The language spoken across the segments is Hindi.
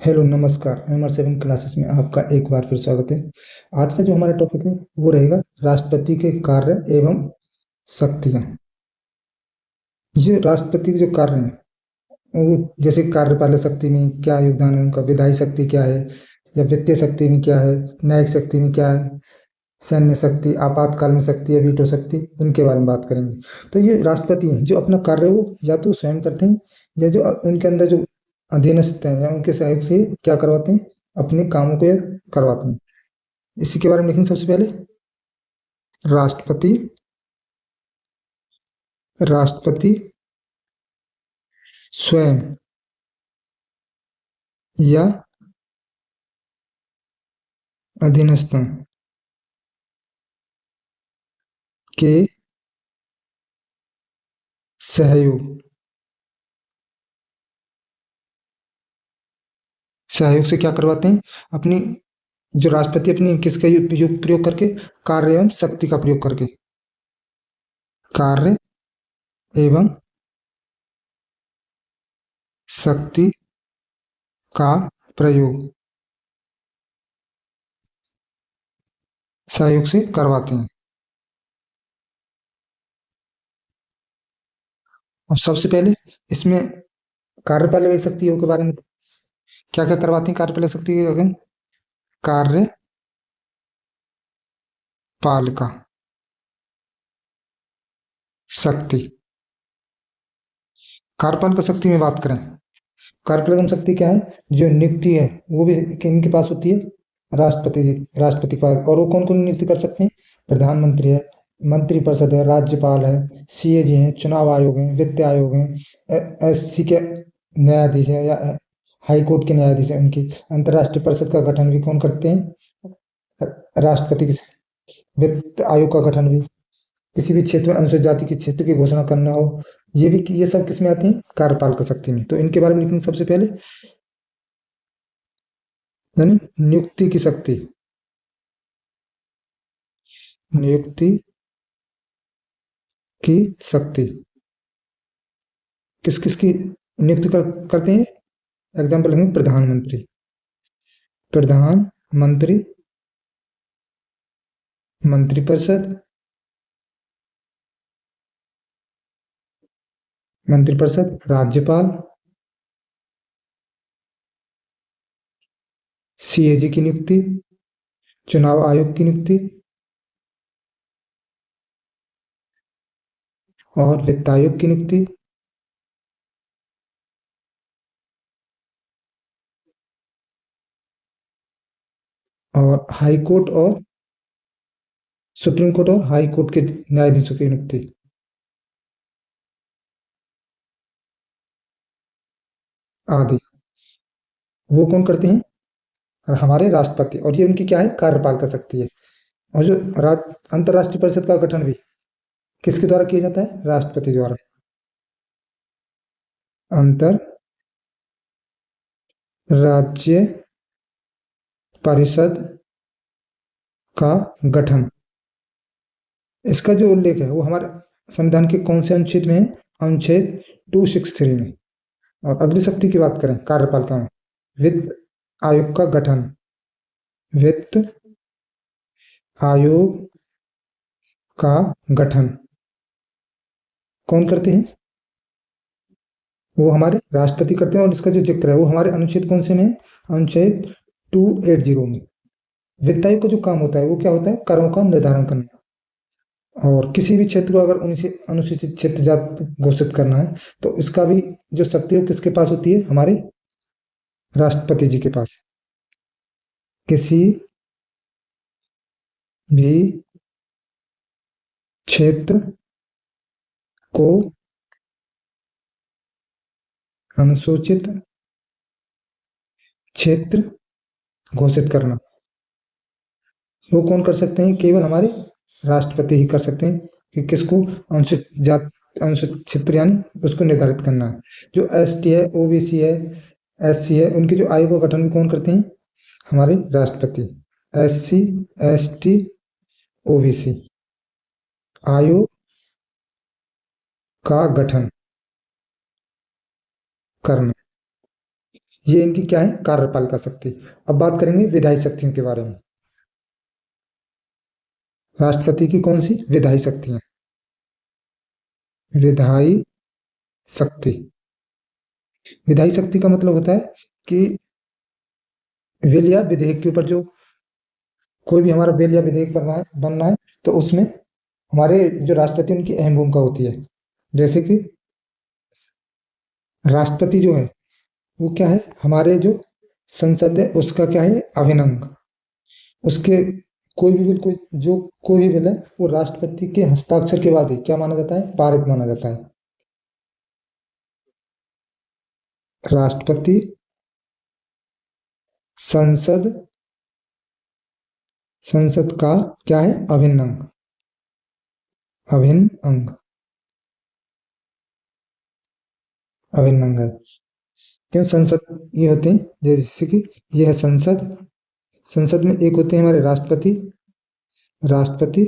हेलो नमस्कार। MR7 क्लासेस में आपका एक बार फिर स्वागत है। आज का जो हमारा टॉपिक है वो रहेगा राष्ट्रपति के कार्य एवं शक्तियाँ। ये राष्ट्रपति के जो कार्य हैं वो जैसे कार्यपालक शक्ति में क्या योगदान है उनका, विधायी शक्ति क्या है, या वित्तीय शक्ति में क्या है, न्यायिक शक्ति में क्या है, सैन्य शक्ति, आपातकाल में शक्ति या वीटो शक्ति, इनके बारे में बात करेंगे। तो ये राष्ट्रपति हैं जो अपना कार्य वो या तो स्वयं करते हैं या जो उनके अंदर जो अधीनस्थ हैं या उनके सहयोग से क्या करवाते हैं, अपने कामों को ये करवाते हैं। इसी के बारे में लिखेंगे। सबसे पहले राष्ट्रपति राष्ट्रपति स्वयं या अधीनस्थों के सहयोग सहयोग से क्या करवाते हैं, अपनी जो राष्ट्रपति अपनी किसका उपयोग प्रयोग करके, कार्य एवं शक्ति का प्रयोग करके, कार्य एवं शक्ति का प्रयोग सहयोग से करवाते हैं। अब सबसे पहले इसमें कार्यपालक शक्तियों के बारे में क्या क्या करवाते हैं। कार्यपालक शक्ति के अगेन कार्यपालिका शक्ति। कार्यपालिका शक्ति में बात करें, कार्यपालक शक्ति क्या है, जो नियुक्ति है वो भी किनके पास होती है, राष्ट्रपति के पास। और वो कौन कौन नियुक्ति कर सकते हैं, प्रधानमंत्री है, मंत्रिपरिषद है, राज्यपाल है, CAG है, चुनाव आयोग है, वित्त आयोग है, SC के न्यायाधीश है या हाई कोर्ट के न्यायाधीश है। उनकी अंतर्राष्ट्रीय परिषद का गठन भी कौन करते हैं, राष्ट्रपति के। वित्त आयोग का गठन भी, किसी भी क्षेत्र में अनुसूचित जाति के क्षेत्र की घोषणा करना हो, ये सब किसमें आती है, कार्यपालिका शक्ति में। तो इनके बारे में लिखेंगे सबसे पहले, यानी नियुक्ति की शक्ति। नियुक्ति की शक्ति किस किस की नियुक्ति करते हैं। एग्जाम्पल लेंगे, प्रधानमंत्री, प्रधानमंत्री, मंत्रिपरिषद, राज्यपाल, CAG की नियुक्ति, चुनाव आयोग की नियुक्ति और वित्त आयोग की नियुक्ति। और हाई कोर्ट और सुप्रीम कोर्ट और हाई कोर्ट के न्यायाधीशों की नियुक्ति आदि वो कौन करते हैं, और हमारे राष्ट्रपति। और ये उनकी क्या है, कार्यपालिका शक्ति है। और जो अंतर्राष्ट्रीय परिषद का गठन भी किसके द्वारा किया जाता है, राष्ट्रपति द्वारा। अंतर राज्य परिषद का गठन, इसका जो उल्लेख है वो हमारे संविधान के कौन से अनुच्छेद में है, अनुच्छेद 263 में। और अगली शक्ति की बात करें कार्यपालिका में, वित्त आयोग का गठन। वित्त आयोग का गठन कौन करते हैं, वो हमारे राष्ट्रपति करते हैं। और इसका जो जिक्र है वो हमारे अनुच्छेद कौन से में है, अनुच्छेद 280 में। वित्त आयोग का जो काम होता है वो क्या होता है, करों का निर्धारण करना। और किसी भी क्षेत्र को अगर उन्हीं से अनुसूचित क्षेत्र जात घोषित करना है तो इसका भी जो शक्ति है वो किसके पास होती है, हमारे राष्ट्रपति जी के पास। किसी भी क्षेत्र को अनुसूचित क्षेत्र घोषित करना वो कौन कर सकते हैं, केवल हमारे राष्ट्रपति ही कर सकते हैं। कि किसको, अनुसूचित जात, अनुसूचित क्षेत्र यानी उसको निर्धारित करना है। जो ST है, OBC है, SC है, उनके जो आयोग का गठन भी कौन करते हैं, हमारे राष्ट्रपति। SC ST OBC आयोग का गठन करना, ये इनकी क्या है, कार्यपालिका शक्ति। अब बात करेंगे विधायी शक्तियों के बारे में। राष्ट्रपति की कौन सी विधायी शक्तियां? विधायी शक्ति। विधायी शक्ति का मतलब होता है कि बिल या विधेयक के ऊपर जो कोई भी हमारा बिल या विधेयक बनना है तो उसमें हमारे जो राष्ट्रपति उनकी अहम भूमिका होती है। जैसे कि राष्ट्रपति जो है वो क्या है, हमारे जो संसद है उसका क्या है, अभिन्न अंग। उसके कोई भी बिल, कोई भी बिल है वो राष्ट्रपति के हस्ताक्षर के बाद ही क्या माना जाता है, पारित माना जाता है। राष्ट्रपति संसद संसद का क्या है, अभिन्न अंग। अभिन्न अंग, अभिन्न अंग है। क्यों संसद ये होते हैं, जैसे कि ये है संसद। संसद में एक होते हैं हमारे राष्ट्रपति, राष्ट्रपति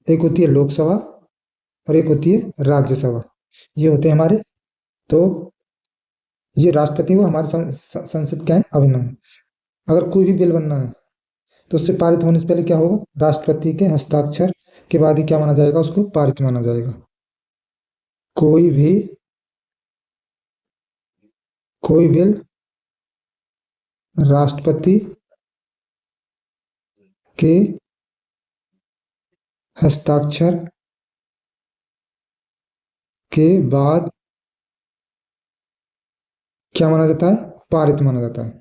एक होती है लोकसभा और एक होती है राज्यसभा। ये होते हैं हमारे, तो ये राष्ट्रपति को हमारे संसद क्या है, अभिन्न अंग। अगर कोई भी बिल बनना है तो उससे पारित होने से पहले क्या होगा, राष्ट्रपति के हस्ताक्षर के बाद ही क्या माना जाएगा, उसको पारित माना जाएगा। कोई भी कोई बिल राष्ट्रपति के हस्ताक्षर के बाद क्या माना जाता है, पारित माना जाता है।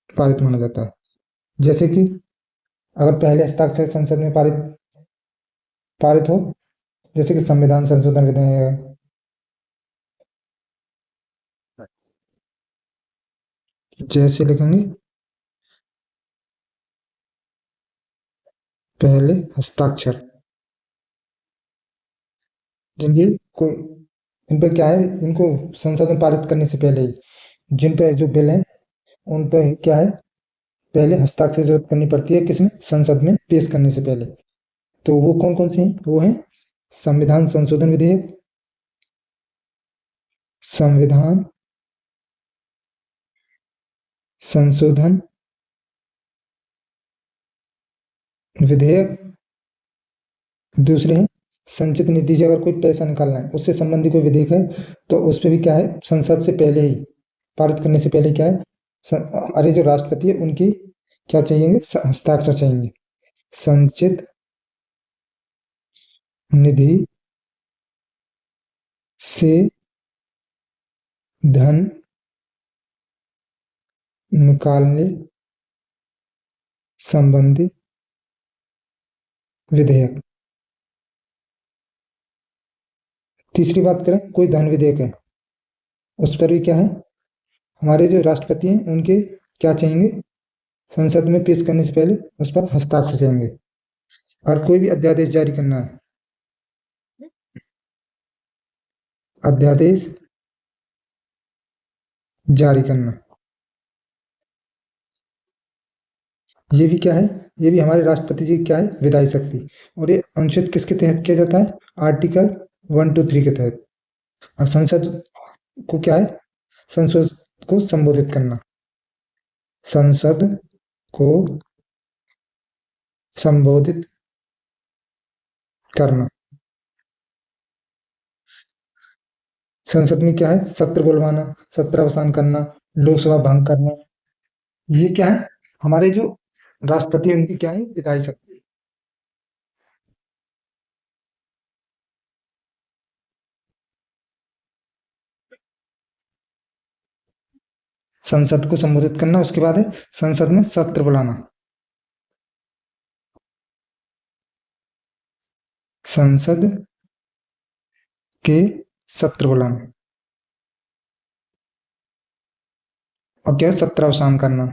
पारित माना जाता है। जैसे कि अगर पहले हस्ताक्षर संसद में पारित पारित हो, जैसे कि संविधान संशोधन विधेयक, जैसे लिखेंगे पहले हस्ताक्षर, जिनकी कोई इन पर क्या है, इनको संसद में पारित करने से पहले ही जिन पे जो बिल है उन पे क्या है, पहले हस्ताक्षर जरूरत करनी पड़ती है, किसमें, संसद में पेश करने से पहले। तो वो कौन कौन से हैं, वो है संविधान संशोधन विधेयक, संविधान संशोधन विधेयक। दूसरे हैं संचित निधि से अगर कोई पैसा निकालना है, उससे संबंधी कोई विधेयक है तो उस पे भी क्या है, संसद से पहले ही पारित करने से पहले क्या है, हमारे जो राष्ट्रपति है उनकी क्या चाहिए, हस्ताक्षर चाहिए। संचित निधि से धन निकालने संबंधी विधेयक। तीसरी बात करें, कोई धन विधेयक है, उस पर भी क्या है, हमारे जो राष्ट्रपति हैं उनके क्या चाहिए, संसद में पेश करने से पहले उस पर हस्ताक्षर चाहिए। और कोई भी अध्यादेश जारी करना है, अध्यादेश जारी करना, ये भी क्या है, ये भी हमारे राष्ट्रपति जी की क्या है, विधायी शक्ति। और ये अनुच्छेद किसके तहत किया जाता है, आर्टिकल 123 के तहत। और संसद को क्या है, संसद को संबोधित करना, संसद को संबोधित करना। संसद में क्या है, सत्र बुलवाना, सत्र अवसान करना, लोकसभा भंग करना, ये क्या है, हमारे जो राष्ट्रपति है उनकी क्या है, विधायी शक्ति। संसद को संबोधित करना, उसके बाद है संसद में सत्र बुलाना, संसद के सत्र बुलाना। और क्या है, सत्र अवसान करना,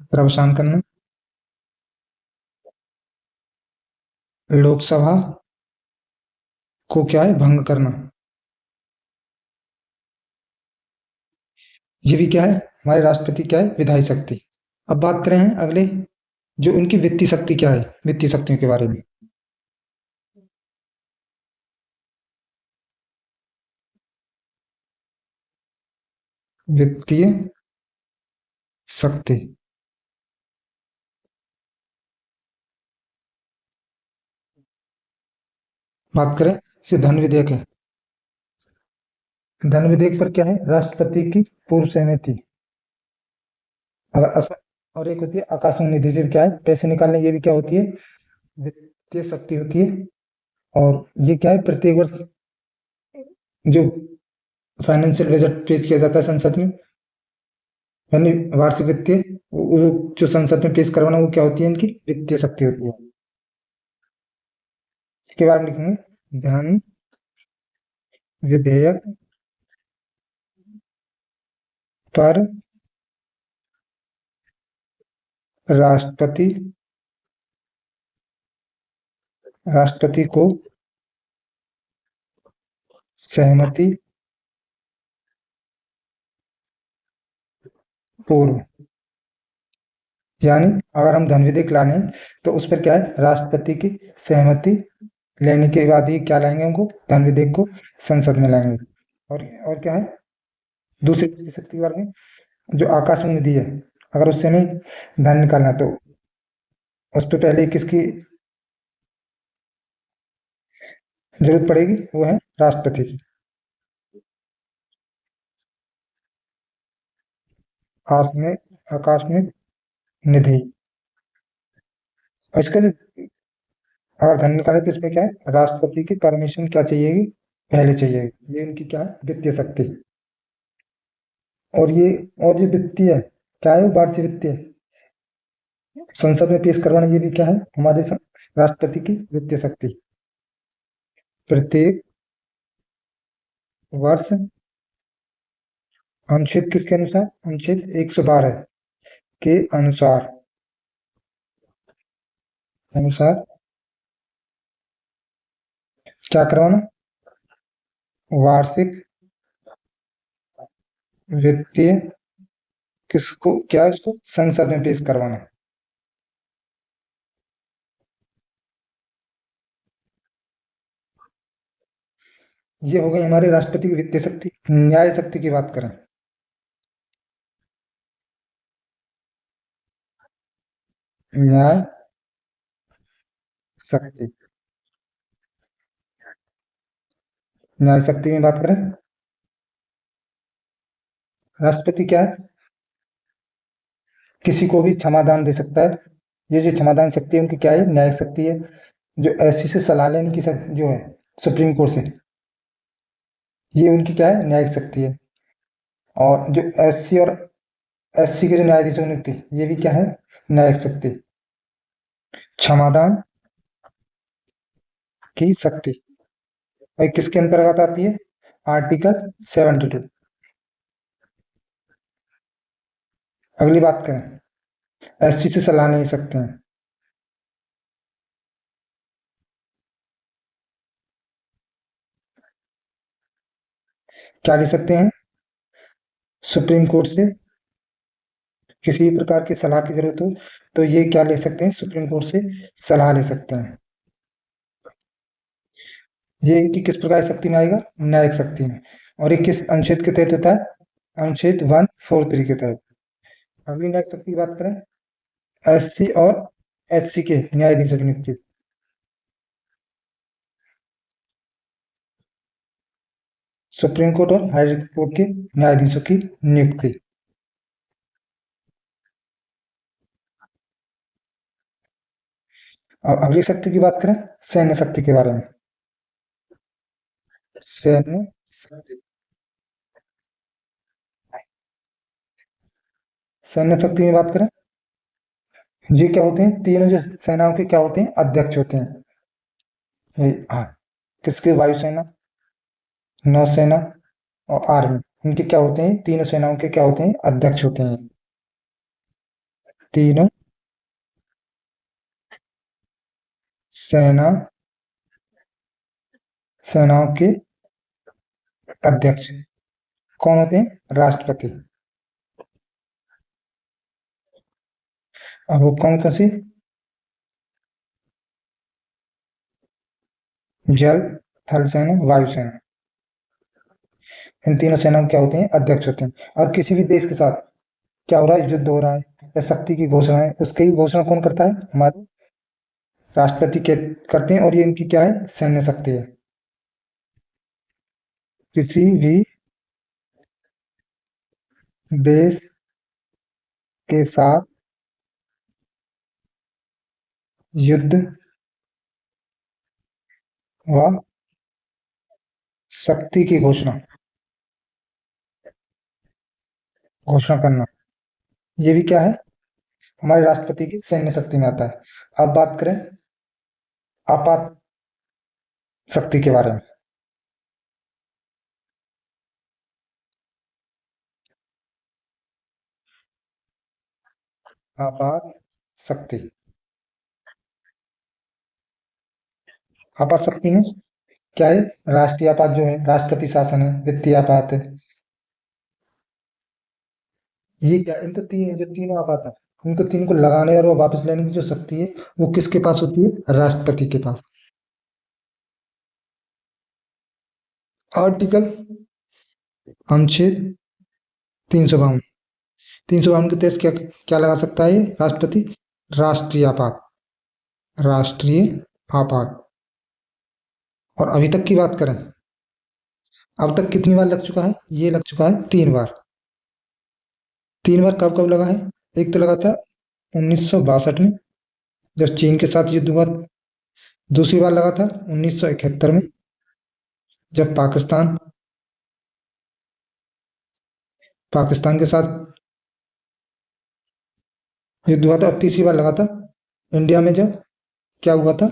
सत्र अवसान करना। लोकसभा को क्या है, भंग करना। ये भी क्या है, हमारे राष्ट्रपति क्या है, विधायी शक्ति। अब बात करें हैं अगले जो उनकी वित्तीय शक्ति क्या है, वित्तीय शक्तियों के बारे में। वित्तीय शक्ति। बात करें, ये धन विधेयक है। धन विधेयक पर क्या है, राष्ट्रपति की पूर्व सहमति। अगर और एक होती है आकस्मिक निधि, से क्या है, पैसे निकालने, ये भी क्या होती है, वित्तीय शक्ति होती है। और ये क्या है, प्रत्येक वर्ष जो फाइनेंशियल बजट पेश किया जाता है संसद में, यानी वार्षिक वित्तीय, जो संसद में पेश करवाना, वो क्या होती है, इनकी वित्तीय शक्ति होती है। इसके बाद हम लिखेंगे धन विधेयक पर राष्ट्रपति राष्ट्रपति को सहमति पूर्व। यानी अगर हम धन विधेयक लाने हैं, तो उस पर क्या है, राष्ट्रपति की सहमति लेने के बाद ही क्या लाएंगे, हमको धन विधेयक को संसद में लाएंगे। और क्या है, दूसरी वित्तीय शक्ति के बारे में, जो आकस्मिक निधि है, अगर उससे हमें धन निकालना है, तो उस पर पहले किसकी जरूरत पड़ेगी, वो है राष्ट्रपति की। आकस्मिक निधि। और इसका जो, अगर धन निकाले तो इसमें क्या है, राष्ट्रपति की परमिशन क्या चाहिएगी, पहले चाहिएगी। ये इनकी क्या है, वित्तीय शक्ति। और ये, और ये वित्तीय है, क्या है, वो वार्षिक वित्तीय है। संसद में पेश करवाना, ये भी क्या है, हमारे राष्ट्रपति की वित्तीय शक्ति। प्रत्येक वर्ष अनुच्छेद किसके अनुसार, अनुच्छेद 112 के अनुसार अनुसार क्या करवाना, वार्षिक वित्तीय, किसको, क्या है, इसको संसद में पेश करवाना। ये हो गई हमारे राष्ट्रपति की वित्तीय शक्ति। न्याय शक्ति की बात करें, न्याय शक्ति। न्याय शक्ति में बात करें, राष्ट्रपति क्या है, किसी को भी क्षमादान दे सकता है। ये जो क्षमादान शक्ति है, उनकी क्या है, न्याय शक्ति है। जो एससी से सलाह लेने की जो है, सुप्रीम कोर्ट से, ये उनकी क्या है, न्यायिक शक्ति है। और जो एससी और एससी के जो न्यायाधीश नियुक्ति, ये भी क्या है, न्यायिक शक्ति। क्षमादान की शक्ति, और ये किसके अंतर्गत आती है, आर्टिकल 72। अगली बात करें, एससी से सलाह ले सकते हैं। क्या ले सकते हैं, सुप्रीम कोर्ट से किसी भी प्रकार की सलाह की जरूरत हो, तो ये क्या ले सकते हैं, सुप्रीम कोर्ट से सलाह ले सकते हैं। ये इनकी किस प्रकार की शक्ति में आएगा, न्यायिक शक्ति में। और ये किस अनुच्छेद के तहत होता है, अनुच्छेद 143 के तहत। अगली न्यायिक शक्ति की बात करें, एससी और एचसी के न्यायाधीशों की नियुक्ति। सुप्रीम कोर्ट और हाई कोर्ट के न्यायाधीशों की नियुक्ति। अब अगली शक्ति की बात करें, सैन्य शक्ति के बारे में। सैन्य शक्ति। सैन्य शक्ति में बात करें, ये क्या होते हैं, तीनों जो सेनाओं के क्या होते हैं, अध्यक्ष होते हैं। हाँ, किसके, वायुसेना, नौसेना और आर्मी, इनके क्या होते हैं, तीनों सेनाओं के क्या होते हैं, अध्यक्ष होते हैं। तीनों सेना सेनाओं के अध्यक्ष कौन होते हैं, राष्ट्रपति। और वो कौन कौन सी? जल, थल सेना, वायु सेना। इन तीनों सेनाओं क्या होते हैं? अध्यक्ष होते हैं। और किसी भी देश के साथ क्या हो रहा है? युद्ध हो रहा है या शक्ति की घोषणा है, उसकी घोषणा कौन करता है? हमारे राष्ट्रपति के करते हैं। और ये इनकी क्या है? सैन्य शक्ति है। किसी भी देश के साथ युद्ध व शक्ति की घोषणा करना, ये भी क्या है? हमारे राष्ट्रपति की सैन्य शक्ति में आता है। अब बात करें आपात शक्ति के बारे में। आपात शक्ति, आपात शक्ति में क्या है? राष्ट्रीय आपात जो है, राष्ट्रपति शासन है, वित्तीय आपात है। ये क्या, इनको तीन, जो तीनों आपात है, उनको तीन को लगाने और वो वापस लेने की जो शक्ति है, वो किसके पास होती है? राष्ट्रपति के पास। आर्टिकल अनुच्छेद 352, 352 के तहत क्या क्या लगा सकता है ये राष्ट्रपति? राष्ट्रीय आपात, राष्ट्रीय आपात। और अभी तक की बात करें, अब तक कितनी बार लग चुका है? ये लग चुका है 3 बार। 3 बार कब कब लगा है? एक तो लगा था 1962 में, जब चीन के साथ युद्ध हुआ। दूसरी बार लगा था 1971 में, जब पाकिस्तान के साथ युद्ध हुआ था। अब तीसरी बार लगा था इंडिया में, जब क्या हुआ था?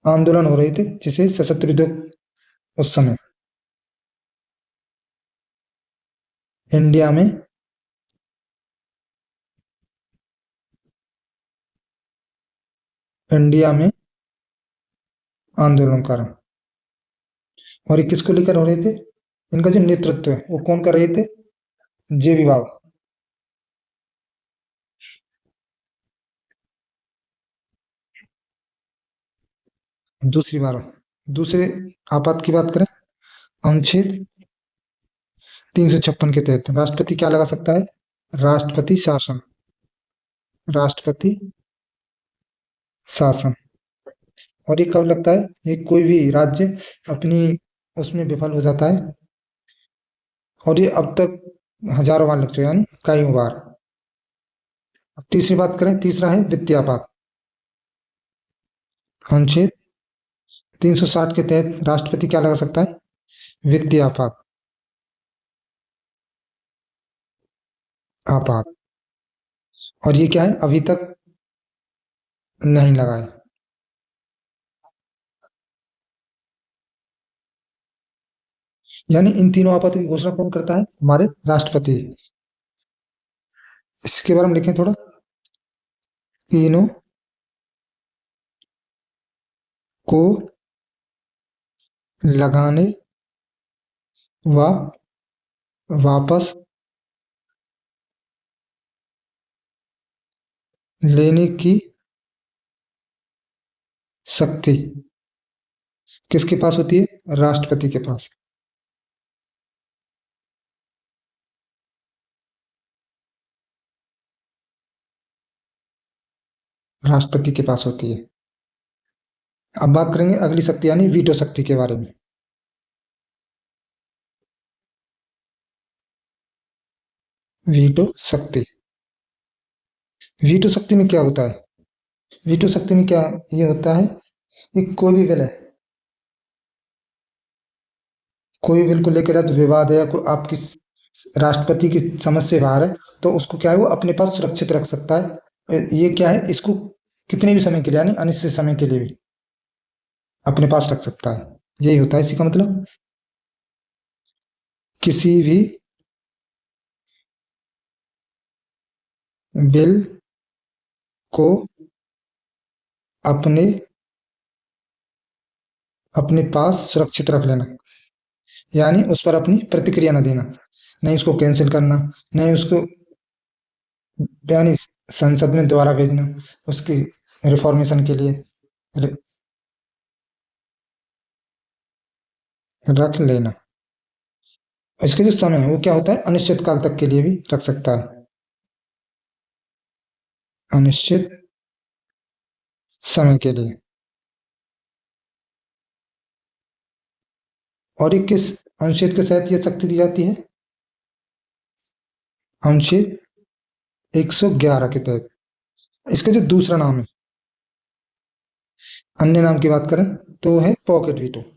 आंदोलन हो रहे थे, जिसे सशस्त्र उद्योग, उस समय इंडिया में इंडिया में आंदोलन कारण। और ये किसको लेकर हो रहे थे? इनका जो नेतृत्व है वो कौन कर रहे थे? जे विभाग। दूसरी बार, दूसरे आपात की बात करें, अनुच्छेद 356 के तहत राष्ट्रपति क्या लगा सकता है? राष्ट्रपति शासन, राष्ट्रपति शासन। और ये कब लगता है? ये कोई भी राज्य अपनी उसमें विफल हो जाता है, और ये अब तक हजारों बार लग चुका है, यानी कई बार। अब तीसरी बात करें, तीसरा है वित्तीय आपात। अनुच्छेद 360 के तहत राष्ट्रपति क्या लगा सकता है? वित्तीय आपात, आपात। और ये क्या है? अभी तक नहीं लगा है। यानी इन तीनों आपातों की घोषणा कौन करता है? हमारे राष्ट्रपति। इसके बारे में लिखें थोड़ा। तीनों को लगाने व वापस लेने की शक्ति किसके पास होती है? राष्ट्रपति के पास। राष्ट्रपति के पास होती है। अब बात करेंगे अगली शक्ति यानी वीटो शक्ति के बारे में। वीटो शक्ति, वीटो शक्ति में क्या होता है? वीटो शक्ति में क्या ये होता है कि कोई भी बिल है, कोई भी बिल को लेकर यदि विवाद है या कोई आपकी राष्ट्रपति की समझ से बाहर है, तो उसको क्या है? वो अपने पास सुरक्षित रख सकता है। ये क्या है? इसको कितने भी समय के लिए, यानी अनिश्चित समय के लिए भी अपने पास रख सकता है। यही होता है इसी का मतलब। किसी भी बिल को अपने अपने पास सुरक्षित रख लेना, यानी उस पर अपनी प्रतिक्रिया न देना, नहीं उसको कैंसिल करना, नहीं उसको, यानी संसद में दोबारा भेजना, उसकी रिफॉर्मेशन के लिए रि- रख लेना। इसके जो समय है वो क्या होता है, अनिश्चित काल तक के लिए भी रख सकता है, अनिश्चित समय के लिए। और ये किस अनुच्छेद के तहत ये शक्ति दी जाती है? अनुच्छेद 111 के तहत। इसका जो दूसरा नाम है, अन्य नाम की बात करें तो वो है पॉकेट वीटो।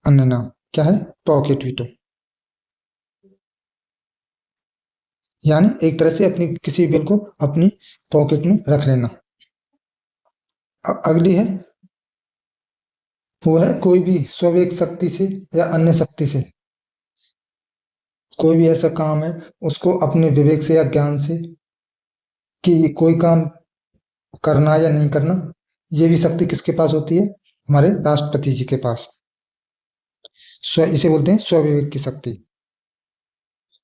अन्य नाम क्या है? Pocket veto. यानी एक तरह से अपनी किसी बिल को अपनी पॉकेट में रख लेना। अगली है, वो है कोई भी स्ववेग शक्ति से या अन्य शक्ति से कोई भी ऐसा काम है, उसको अपने विवेक से या ज्ञान से कि कोई काम करना या नहीं करना, ये भी शक्ति किसके पास होती है? हमारे राष्ट्रपति जी के पास। इसे बोलते हैं स्वविवेक की शक्ति।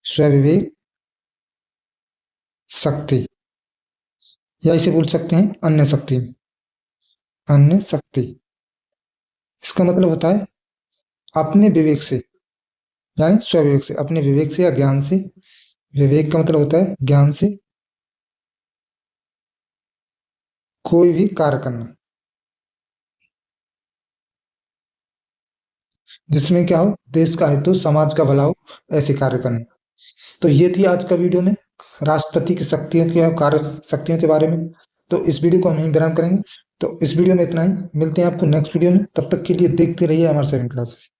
स्वविवेक शक्ति, या इसे बोल सकते हैं अन्य शक्ति। अन्य शक्ति, इसका मतलब होता है अपने विवेक से, यानी स्वविवेक से, अपने विवेक से या ज्ञान से। विवेक का मतलब होता है ज्ञान से कोई भी कार्य करना, जिसमें क्या हो, देश का हित हो, समाज का भला हो, ऐसे कार्य करना। तो ये थी आज का वीडियो में राष्ट्रपति की शक्तियों के और कार्य शक्तियों के बारे में। तो इस वीडियो को हम यहीं विराम करेंगे। तो इस वीडियो में इतना ही, मिलते हैं आपको नेक्स्ट वीडियो में। तब तक के लिए देखते रहिए हमारे 7 क्लास।